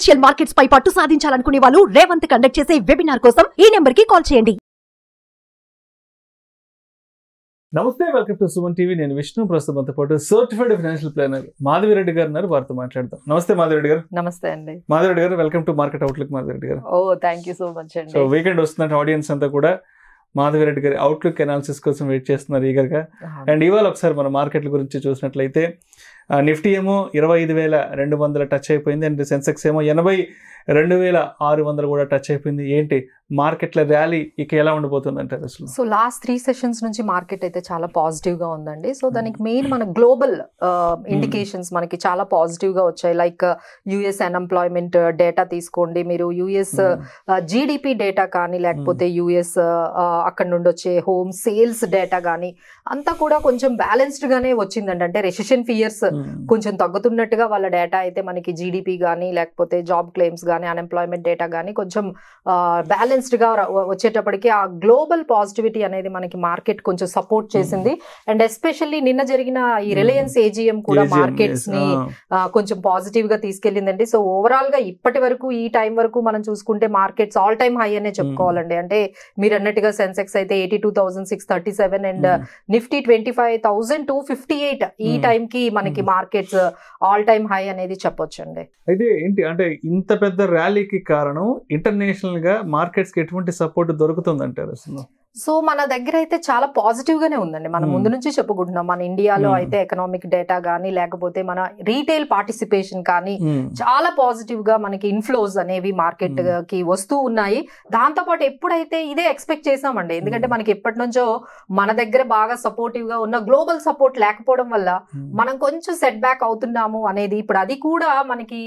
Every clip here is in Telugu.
ఫైనాన్షియల్ మార్కెట్స్ పై పట్టు సాధించాలనుకునే వాళ్ళు రేవంత్ కండక్ట్ చేసే వెబినార్ కోసం ఈ నెంబర్ కి కాల్ చేయండి. నమస్తే, వెల్కమ్ టు సుమన్ టీవీ. నేను విష్ణు. ప్రస్తుతంతో పాటు సర్టిఫైడ్ ఫైనాన్షియల్ ప్లానర్ మాధవిరెడ్డి గారు ఉన్నారు. వారితో మాట్లాడదాం. నమస్తే మాధవిరెడ్డి గారు. నమస్తే అండి. మాధవిరెడ్డి గారు, welcome to market outlook. Madhavi Reddy గారు, థ్యాంక్ యూ సో మచ్ అండి. సో వీకెండ్ వస్తున్న ఆడియన్స్ అంతా కూడా మాధవిరెడ్డి గారి అవుట్లుక్ అనాలిసిస్ కోసం వెయిట్ చేస్తున్నారు ఈగర్గా. అండ్ ఇవాళ ఒకసారి మన మార్కెట్ల గురించి చూసినట్లయితే నిఫ్టీ ఏమో 25,200 టచ్ అయిపోయింది. అండ్ సెన్సెక్స్ ఏమో 82,600 కూడా టచ్ అయిపోయింది. ఏంటి మార్కెట్ల ర్యాలీ ఇక ఎలా ఉండబోతుంది అంటారు అసలు? సో లాస్ట్ 3 సెషన్స్ నుంచి మార్కెట్ అయితే చాలా పాజిటివ్ గా ఉందండి. సో దానికి మెయిన్ మన గ్లోబల్ ఇండికేషన్స్ మనకి చాలా పాజిటివ్ గా వచ్చాయి. లైక్ యుఎస్ అన్ఎంప్లాయ్మెంట్ డేటా తీసుకోండి మీరు, యుఎస్ జీడిపి డేటా కానీ, లేకపోతే యుఎస్ అక్కడ నుండి వచ్చే హోమ్ సేల్స్ డేటా కానీ అంతా కూడా కొంచెం బ్యాలెన్స్డ్ గానే వచ్చిందండి. అంటే రెసిషన్ ఫియర్స్ కొంచెం తగ్గుతున్నట్టుగా వాళ్ళ డేటా అయితే మనకి జీడిపి కానీ, లేకపోతే జాబ్ క్లెయిమ్స్ కానీ, అన్ఎంప్లాయ్మెంట్ డేటా కానీ కొంచెం బ్యాలెన్స్డ్ గా వచ్చేటప్పటికి ఆ గ్లోబల్ పాజిటివిటీ అనేది మనకి మార్కెట్ కొంచెం సపోర్ట్ చేసింది. అండ్ ఎస్పెషల్లీ నిన్న జరిగిన ఈ రిలయన్స్ ఏజిఎం కూడా మార్కెట్స్ ని కొంచెం పాజిటివ్ గా తీసుకెళ్లిందండి. సో ఓవరాల్ గా ఇప్పటి వరకు ఈ టైం వరకు మనం చూసుకుంటే మార్కెట్స్ ఆల్ టైమ్ హై అనే చెప్పుకోవాలండి. అంటే మీరు అన్నట్టుగా సెన్సెక్స్ అయితే 82,637 అండ్ నిఫ్టీ 25,258 ఈ టైం కి మనకి మార్కెట్స్ ఆల్ టైమ్ హై అనేది చెప్పొచ్చండి. అయితే ఏంటి అంటే ఇంత పెద్ద ర్యాలీకి కారణం ఇంటర్నేషనల్ గా మార్కెట్స్ కి ఎటువంటి సపోర్ట్ దొరుకుతుంది అంటారు అసలు? సో మన దగ్గర అయితే చాలా పాజిటివ్ గానే ఉందండి. మనం ముందు నుంచి చెప్పుకుంటున్నాం మన ఇండియాలో అయితే ఎకనామిక్ డేటా కానీ, లేకపోతే మన రీటైల్ పార్టిసిపేషన్ కానీ చాలా పాజిటివ్ గా మనకి ఇన్ఫ్లోస్ అనేవి మార్కెట్ కి వస్తూ ఉన్నాయి. దాంతో పాటు ఎప్పుడైతే ఇదే ఎక్స్పెక్ట్ చేసామండి, ఎందుకంటే మనకి ఎప్పటి నుంచో మన దగ్గర బాగా సపోర్టివ్ గా ఉన్న గ్లోబల్ సపోర్ట్ లేకపోవడం వల్ల మనం కొంచెం సెట్ బ్యాక్ అవుతున్నాము అనేది ఇప్పుడు అది కూడా మనకి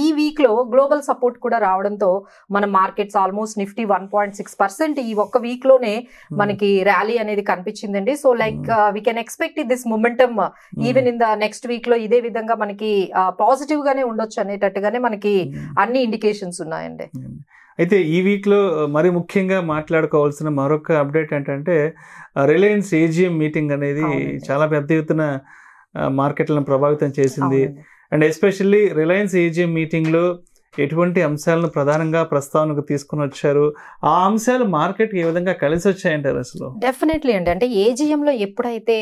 ఈ వీక్ లో గ్లోబల్ సపోర్ట్ కూడా రావడంతో మన మార్కెట్స్ ఆల్మోస్ట్ నిఫ్టీ 1.6% ఈ ఒక్క వీక్ లోనే మనకి ర్యాలీ అనేది కనిపించిందండి. So like we can expect this momentum even in the next week లో ఇదే విధంగా మనకి పాజిటివ్ గానే ఉండొచ్చు అనేటట్టుగానే మనకి అన్ని ఇండికేషన్స్ ఉన్నాయండి. అయితే ఈ వీక్ లో మరి ముఖ్యంగా మాట్లాడుకోవాల్సిన మరొక అప్డేట్ ఏంటంటే రిలయన్స్ ఏజిఎం మీటింగ్ అనేది చాలా పెద్ద ఎత్తున మార్కెట్లను ప్రభావితం చేసింది. And especially Reliance AGM meeting లో ఎటువంటి అంశాలను ప్రధానంగా ప్రస్తావనకు తీసుకుని వచ్చారు, ఆ అంశాలు మార్కెట్ ఏ విధంగా కలిసి వచ్చాయంటారు అసలు? డెఫినెట్లీ అండి. అంటే ఏజిఎం లో ఎప్పుడైతే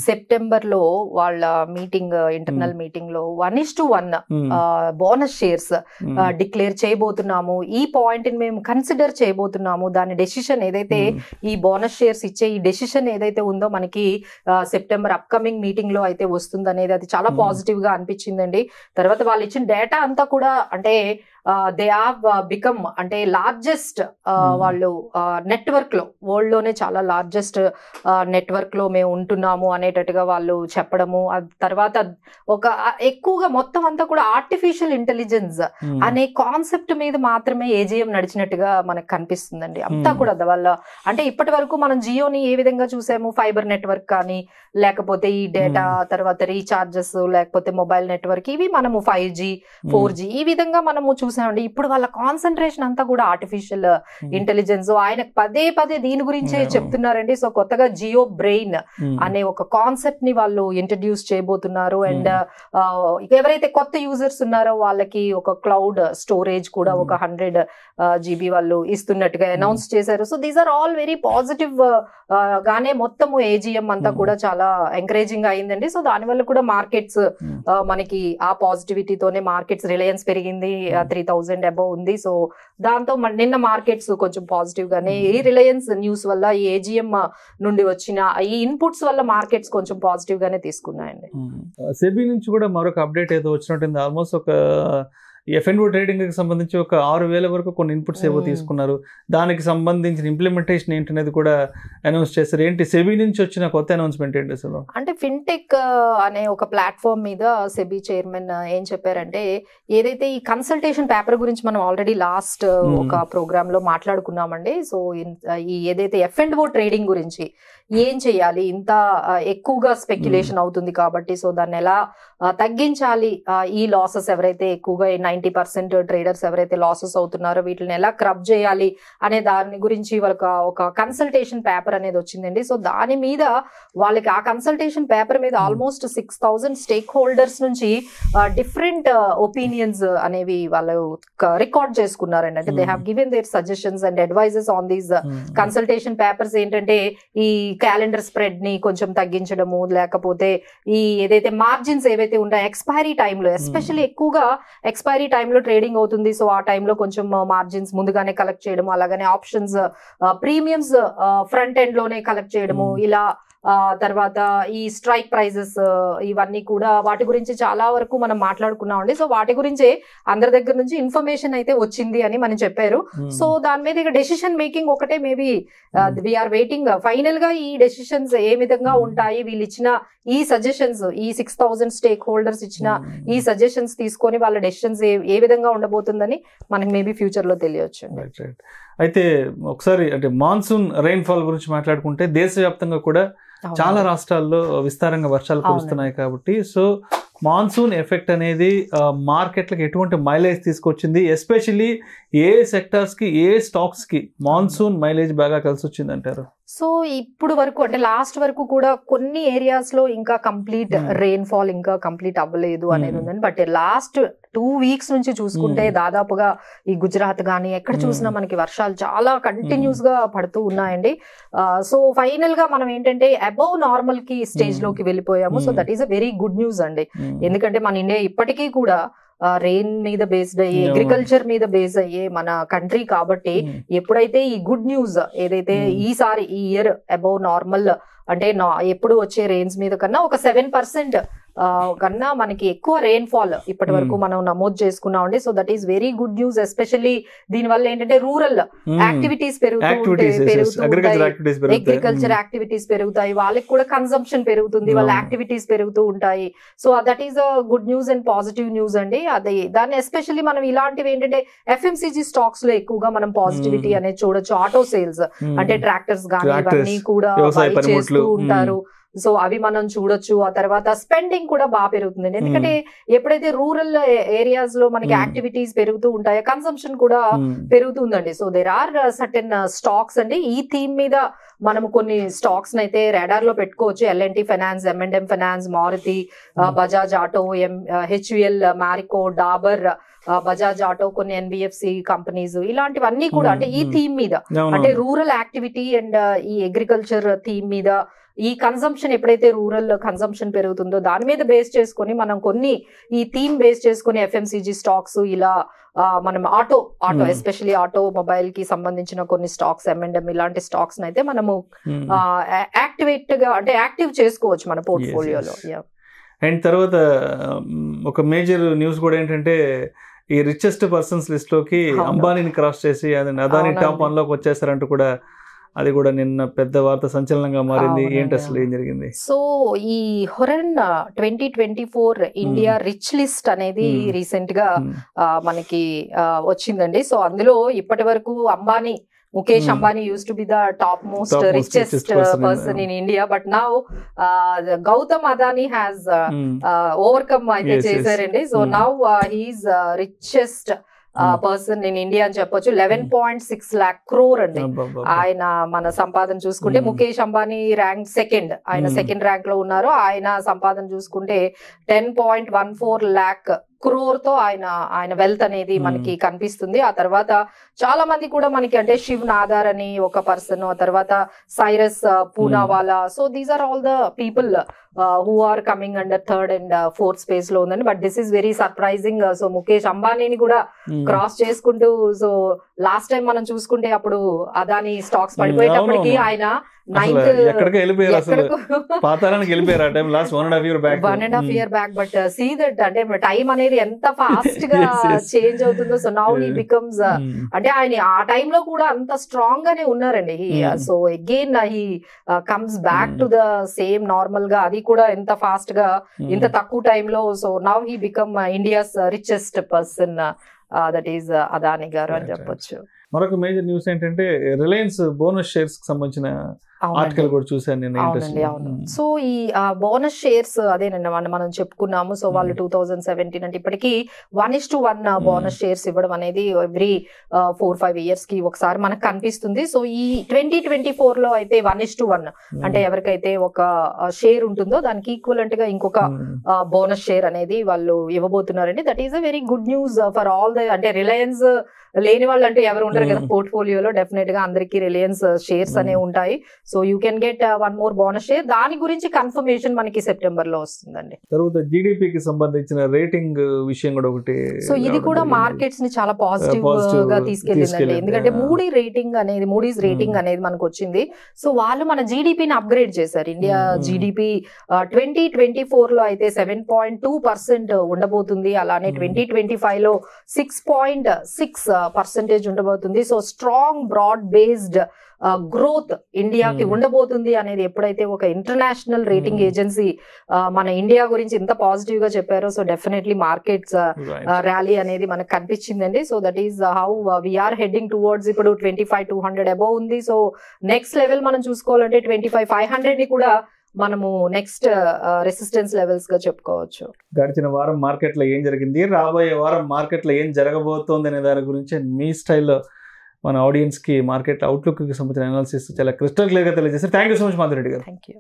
సెప్టెంబర్ లో వాళ్ళ మీటింగ్ ఇంటర్నల్ మీటింగ్ లో 1:1 బోనస్ షేర్స్ డిక్లేర్ చేయబోతున్నాము, ఈ పాయింట్ ని మేము కన్సిడర్ చేయబోతున్నాము, దాని డెసిషన్ ఏదైతే ఈ బోనస్ షేర్స్ ఇచ్చే ఈ డెసిషన్ ఏదైతే ఉందో మనకి సెప్టెంబర్ అప్కమింగ్ మీటింగ్ లో అయితే వస్తుంది అనేది అది చాలా పాజిటివ్ గా అనిపించిందండి. తర్వాత వాళ్ళు ఇచ్చిన డేటా అంతా కూడా అంటే దే హావ్ బికమ్ అంటే లార్జెస్ట్ వాళ్ళు నెట్వర్క్ లో వరల్డ్ లోనే చాలా లార్జెస్ట్ నెట్వర్క్ లో మేము ఉంటున్నాము అనేటట్టుగా వాళ్ళు చెప్పడము. తర్వాత ఒక ఎక్కువగా మొత్తం అంతా కూడా ఆర్టిఫిషియల్ ఇంటెలిజెన్స్ అనే కాన్సెప్ట్ మీద మాత్రమే ఏజిఎం నడిచినట్టుగా మనకు కనిపిస్తుందండి. అంతా కూడా వాళ్ళ అంటే ఇప్పటి వరకు మనం జియోని ఏ విధంగా చూసాము, ఫైబర్ నెట్వర్క్ కానీ, లేకపోతే ఈ డేటా తర్వాత రీఛార్జెస్, లేకపోతే మొబైల్ నెట్వర్క్, ఇవి మనము 5G 4G ఈ విధంగా మనము చూసామండి. ఇప్పుడు వాళ్ళ కాన్సన్ట్రేషన్ అంతా కూడా ఆర్టిఫిషియల్ ఇంటెలిజెన్స్. ఆయన పదే పదే దీని గురించే చెప్తున్నారండి. సో కొత్తగా జియో బ్రెయిన్ అనే ఒక కాన్సెప్ట్ ని వాళ్ళు ఇంట్రడ్యూస్ చేయబోతున్నారు. అండ్ ఎవరైతే కొత్త యూజర్స్ ఉన్నారో వాళ్ళకి ఒక క్లౌడ్ స్టోరేజ్ కూడా ఒక 100 GB వాళ్ళు ఇస్తున్నట్టుగా అనౌన్స్ చేశారు. So these are all very positive గానే మొత్తము ఏజిఎం అంతా కూడా చాలా ఎంకరేజింగ్ అయిందండి. సో దానివల్ల కూడా మార్కెట్స్ మనకి ఆ పాజిటివిటీతోనే మార్కెట్స్ రిలయన్స్ పెరిగింది, 3,000 అబౌవ్ ఉంది. సో దాంతో నిన్న మార్కెట్స్ కొంచెం పాజిటివ్ గానే ఈ రిలయన్స్ న్యూస్ వల్ల, ఈ ఏజిఎం నుండి వచ్చిన ఈ ఇన్పుట్స్ వల్ల మార్కెట్స్ కొంచెం పాజిటివ్ గానే తీసుకున్నాయండి. సెబీ నుంచి కూడా మరొక అప్డేట్ ఏదో వచ్చినట్టుంది. ఆల్మోస్ట్ ఒక F&O ట్రేడింగ్ కి సంబంధించి ఒక 6,000 వరకు కొన్ని ఇన్పుట్స్ ఏవో తీసుకున్నారు. దానికి సంబంధించిన ఇంప్లిమెంటేషన్ ఏంటనేది కూడా అనౌన్స్ చేస్తారు. ఏంటి సెబీ నుంచి వచ్చిన కొత్త అనౌన్స్మెంట్ ఏంటి అసలు? అంటే ఫిన్టెక్ అనే ఒక ప్లాట్ఫామ్ మీద సెబీ చైర్మన్ ఏం చెప్పారంటే, ఏదైతే ఈ కన్సల్టేషన్ పేపర్ గురించి మనం ఆల్రెడీ లాస్ట్ ఒక ప్రోగ్రామ్ లో మాట్లాడుకున్నామండి. సో ఈ ఏదైతే F&O ట్రేడింగ్ గురించి ఏం చేయాలి, ఇంత ఎక్కువగా స్పెక్యులేషన్ అవుతుంది కాబట్టి సో దాన్ని ఎలా తగ్గించాలి, ఈ లాసెస్ ఎవరైతే ఎక్కువగా 90% ట్రేడర్స్ ఎవరైతే లాసెస్ అవుతున్నారో వీటిని ఎలా క్రబ్ చేయాలి అనే దాని గురించి వాళ్ళకి ఒక కన్సల్టేషన్ పేపర్ అనేది వచ్చిందండి. సో దాని మీద వాళ్ళకి ఆ కన్సల్టేషన్ పేపర్ మీద ఆల్మోస్ట్ 6,000 స్టేక్ హోల్డర్స్ నుంచి డిఫరెంట్ ఒపీనియన్స్ అనేవి వాళ్ళు రికార్డ్ చేసుకున్నారండి. అంటే they have given their suggestions and advises on these consultation papers. ఏంటంటే ఈ క్యాలెండర్ స్ప్రెడ్ ని కొంచెం తగ్గించడము, లేకపోతే ఈ ఏదైతే మార్జిన్స్ ఏవైతే ఉంటాయో ఎక్స్పైరీ టైంలో, ఎస్పెషల్లీ ఎక్కువగా ఎక్స్పైరీ టైంలో ట్రేడింగ్ అవుతుంది. సో ఆ టైంలో కొంచెం మార్జిన్స్ ముందుగానే కలెక్ట్ చేయడము, అలాగనే ఆప్షన్స్ ప్రీమియమ్స్ ఫ్రంట్ ఎండ్ లోనే కలెక్ట్ చేయడము, ఇలా తర్వాత ఈ స్ట్రైక్ ప్రైజెస్ ఇవన్నీ కూడా వాటి గురించి చాలా వరకు మనం మాట్లాడుకున్నామండి. సో వాటి గురించే అందరి దగ్గర నుంచి ఇన్ఫర్మేషన్ అయితే వచ్చింది అని మనం చెప్పారు. సో దాని మీద ఇక డెసిషన్ మేకింగ్ ఒకటే, మేబీ వీఆర్ వెయిటింగ్ ఫైనల్ గా ఈ డెసిషన్స్ ఏ విధంగా ఉంటాయి, వీళ్ళు ఇచ్చిన ఈ సజెషన్స్, ఈ 6,000 స్టేక్ హోల్డర్స్ ఇచ్చిన ఈ సజెషన్స్ తీసుకొని వాళ్ళ డెసిషన్స్ ఏ విధంగా ఉండబోతుందని మనకి మేబీ ఫ్యూచర్ లో తెలియచ్చు. అయితే ఒకసారి అంటే మాన్సూన్ రెయిన్ఫాల్ గురించి మాట్లాడుకుంటే దేశవ్యాప్తంగా కూడా చాలా రాష్ట్రాల్లో విస్తారంగా వర్షాలు కురుస్తున్నాయి కాబట్టి సో మాన్సూన్ ఎఫెక్ట్ అనేది మార్కెట్లకు ఎటువంటి మైలేజ్ తీసుకొచ్చింది, ఎస్పెషల్లీ ఏ సెక్టార్స్ కి ఏ స్టాక్స్ కి మాన్సూన్ మైలేజ్ బాగా కలిసి వచ్చింది అంటారు? సో ఇప్పుడు వరకు అంటే లాస్ట్ వరకు కూడా కొన్ని ఏరియాస్ లో ఇంకా కంప్లీట్ రెయిన్ ఫాల్ ఇంకా కంప్లీట్ అవ్వలేదు అనేది ఉందండి. బట్ లాస్ట్ 2 weeks నుంచి చూసుకుంటే దాదాపుగా ఈ గుజరాత్ గానీ ఎక్కడ చూసినా మనకి వర్షాలు చాలా కంటిన్యూస్ గా పడుతూ ఉన్నాయండి. సో ఫైనల్ గా మనం ఏంటంటే అబౌవ్ నార్మల్ కి స్టేజ్ లోకి వెళ్ళిపోయాము. So that is a very good news అండి. ఎందుకంటే మన ఇండియా ఇప్పటికీ కూడా రెయిన్ మీద బేస్డ్ అయ్యే, అగ్రికల్చర్ మీద బేస్ అయ్యే మన కంట్రీ కాబట్టి ఎప్పుడైతే ఈ గుడ్ న్యూస్ ఏదైతే ఈసారి ఈ ఇయర్ అబౌవ్ నార్మల్ అంటే ఎప్పుడు వచ్చే రెయిన్స్ మీద కన్నా ఒక 7% కన్నా మనకి ఎక్కువ రెయిన్ ఫాల్ ఇప్పటి వరకు మనం నమోదు చేసుకున్నామండి. So that is very good news. Especially దీని వల్ల ఏంటంటే రూరల్ యాక్టివిటీస్ అగ్రికల్చర్ యాక్టివిటీస్ పెరుగుతాయి, వాళ్ళకి కూడా కన్సంప్షన్ పెరుగుతుంది, వాళ్ళ యాక్టివిటీస్ పెరుగుతూ ఉంటాయి. So that is a good news and positive news అండి. అదే దాన్ని ఎస్పెషల్లీ మనం ఇలాంటివి ఏంటంటే FMCG స్టాక్స్ లో ఎక్కువగా మనం పాజిటివిటీ అనేది చూడొచ్చు. ఆటో సేల్స్ అంటే ట్రాక్టర్స్ కానీ ఇవన్నీ కూడా చేస్తూ ఉంటారు. సో అవి మనం చూడొచ్చు. ఆ తర్వాత స్పెండింగ్ కూడా బాగా పెరుగుతుంది, ఎందుకంటే ఎప్పుడైతే రూరల్ ఏరియాస్ లో మనకి యాక్టివిటీస్ పెరుగుతూ ఉంటాయో కన్సంప్షన్ కూడా పెరుగుతుందండి. So there are certain stocks అండి. ఈ థీమ్ మీద మనం కొన్ని స్టాక్స్ అయితే రాడార్ లో పెట్టుకోవచ్చు. L&T finance, M&M finance, Maruti, Bajaj Auto, HUL, Marico, Dabur, Bajaj Auto, కొన్ని NBFC కంపెనీస్, ఇలాంటివన్నీ కూడా అంటే ఈ థీమ్ మీద అంటే రూరల్ యాక్టివిటీ అండ్ ఈ అగ్రికల్చర్ థీమ్ మీద ఈ కన్సంప్షన్ ఎప్పుడైతే రూరల్ కన్సంప్షన్ పెరుగుతుందో దాని మీద బేస్ చేసుకొని మనం కొన్ని ఈ థీమ్ బేస్ చేసుకొని FMCG స్టాక్స్ ఇలా మనం ఆటో ఎస్పెషల్లీ ఆటోమొబైల్ కి సంబంధించిన కొన్ని స్టాక్స్, M&M ఇలాంటి స్టాక్స్ అయితే మనము యాక్టివేట్ గా అంటే యాక్టివ్ చేసుకోవచ్చు మన పోర్ట్ఫోలియోలో. అండ్ తర్వాత ఒక మేజర్ న్యూస్ కూడా ఏంటంటే ఈ రిచెస్ట్ పర్సన్స్ లిస్ట్ లోకి అంబానీని క్రాస్ చేసి అదాని టాప్ 1 లోకి వచ్చేసారంటూ కూడా అది కూడా నిన్న పెద్ద వార్త సంచలనంగా మారింది. ఏంటి అసలు ఏం జరిగింది? సో ఈ హొరన్ 2024 ఇండియా రిచ్ లిస్ట్ అనేది రీసెంట్ గా మనకి వచ్చిందండి. సో అందులో ఇప్పటి వరకు Mukesh Ambani used to be the topmost richest person in India, but now Gautam Adani has overcome అయితే చేశారండి. So now he is richest person in India అని చెప్పొచ్చు. 11.6 lakh crore అండి ఆయన మన సంపాదన చూసుకుంటే. ముఖేష్ అంబానీ ర్యాంక్ సెకండ్, ఆయన సెకండ్ ర్యాంక్ లో ఉన్నారు. ఆయన సంపాదన చూసుకుంటే 10.14 lakh crore తో ఆయన వెల్త్ అనేది మనకి కనిపిస్తుంది. ఆ తర్వాత చాలా మంది కూడా మనకి అంటే శివ్ నాదార్ అని ఒక పర్సన్, ఆ తర్వాత Cyrus Poonawalla. So these are all the people who are coming under 3rd and 4th space లో ఉందండి. But this is very surprising. So Mukesh అంబానీని కూడా క్రాస్ చేసుకుంటూ, సో లాస్ట్ టైం మనం చూసుకుంటే అప్పుడు అదాని స్టాక్స్ పడిపోయేటప్పటికి ఆయన 9th పాతాళానికి వెళ్ళిపోయారు. ఆ time last 1.5 year back. But see that అంటే టైం అనేది ఎంత ఫాస్ట్ గా చేంజ్ అవుతుందో. సో నౌ హీ బికమ్స్ అంటే ఆయన ఆ టైంలో కూడా అంత స్ట్రాంగ్ గానే ఉన్నారండి. So again he comes back to the same normal గా, అది కూడా ఎంత ఫాస్ట్ గా ఇంత తక్కువ టైంలో. So now he become India's richest person that is Adani గారు అని చెప్పొచ్చు. మరొక మేజర్ న్యూస్ ఏంటంటే రిలయన్స్ బోనస్ షేర్స్ కి సంబంధించిన ఆర్టికల్ కూడా చూసాను నేను. అవునండి, అవును. సో ఈ బోనస్ షేర్స్ అదేనండి మనం చెప్పుకున్నాము. సో వాళ్ళు 2017 అంటే ఇప్పటికీ 1:1 బోనస్ షేర్స్ ఇవ్వడం అనేది ఎవ్రీ 4-5 years కి ఒకసారి మనకు కనిపిస్తుంది. సో ఈ 2024 లో అయితే 1:1 అంటే ఎవరికైతే ఒక షేర్ ఉంటుందో దానికి ఈక్వలెంట్ గా ఇంకొక బోనస్ షేర్ అనేది వాళ్ళు ఇవ్వబోతున్నారండి. That is a very good news for all the, అంటే రిలయన్స్ లేని వాళ్ళు అంటే ఎవరు ఉండరు కదా పోర్ట్ఫోలియోలో. డెఫినెట్ గా అందరికి రిలయన్స్ షేర్స్ అనే ఉంటాయి. So you can get 1 more bonus share. దాని గురించి కన్ఫర్మేషన్ మనకి సెప్టెంబర్ లో వస్తుందండి. తర్వాత జీడిపికి సంబంధించిన రేటింగ్ విషయం కూడా ఒకటి. సో ఇది కూడా మార్కెట్స్ ని చాలా పాజిటివ్ గా తీసుకెళ్ళిందండి. ఎందుకంటే మూడీస్ రేటింగ్ అనేది మనకు వచ్చింది. సో వాళ్ళు మన జీడిపిని అప్గ్రేడ్ చేశారు. ఇండియా జీడిపి 2024 లో అయితే 7.2% ఉండబోతుంది. అలానే 2025 లో 6.6% ఉండబోతుంది. So strong broad based growth ఇండియాకి ఉండబోతుంది అనేది ఎప్పుడైతే ఒక ఇంటర్నేషనల్ రేటింగ్ ఏజెన్సీ మన ఇండియా గురించి ఇంత పాజిటివ్ గా చెప్పారో, సో డెఫినెట్లీ మార్కెట్స్ ర్యాలీ అనేది మనకు కనిపించిందండి. So that is how we are heading towards. ఇప్పుడు 25,200 అబౌవ్ ఉంది. సో నెక్స్ట్ లెవెల్ మనం చూసుకోవాలంటే 25,500 ని కూడా మనము నెక్స్ట్ రెసిస్టెన్స్ లెవెల్స్ గా చెప్పుకోవచ్చు. గడిచిన వారం మార్కెట్ లో ఏం జరిగింది, రాబోయే వారం మార్కెట్ లో ఏం జరగబోతోంది అనే దాని గురించి మీ స్టైల్లో మన ఆడియన్స్ కి మార్కెట్ అవుట్లుక్ కి సంబంధించిన అనాలిసిస్ చాలా క్రిస్టల్ క్లియర్ గా తెలియజేస్తారు. Thank you so much Madhu Reddy గారు. Thank you.